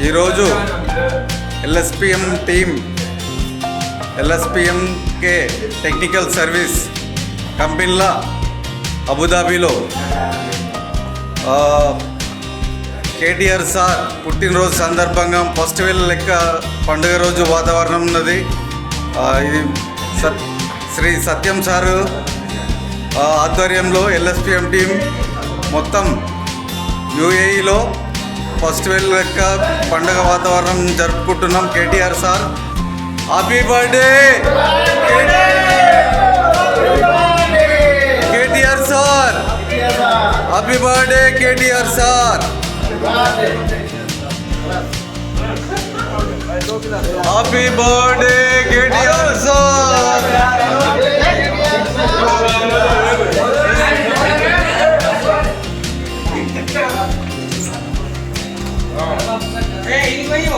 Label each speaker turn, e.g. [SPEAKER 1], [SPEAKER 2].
[SPEAKER 1] ఈరోజు ఎల్ఎస్పిఎం team ఎల్ఎస్పిఎంకే technical service కంపెనీల అబుదాబిలో KTR sir పుట్టినరోజు సందర్భంగా ఫస్ట్ వేళ లెక్క పండుగ రోజు వాతావరణం ఉన్నది. ఇది శ్రీ సత్యం సారు ఆధ్వర్యంలో ఎల్ఎస్పిఎం టీం మొత్తం యూఏఈలో ఫస్ట్ వేళ లెక్క పండుగ వాతావరణం జరుపుకుంటున్నాం. KTR sir happy birthday KTR sir, happy birthday KTR sir, happy birthday KTR sir. Hey, ini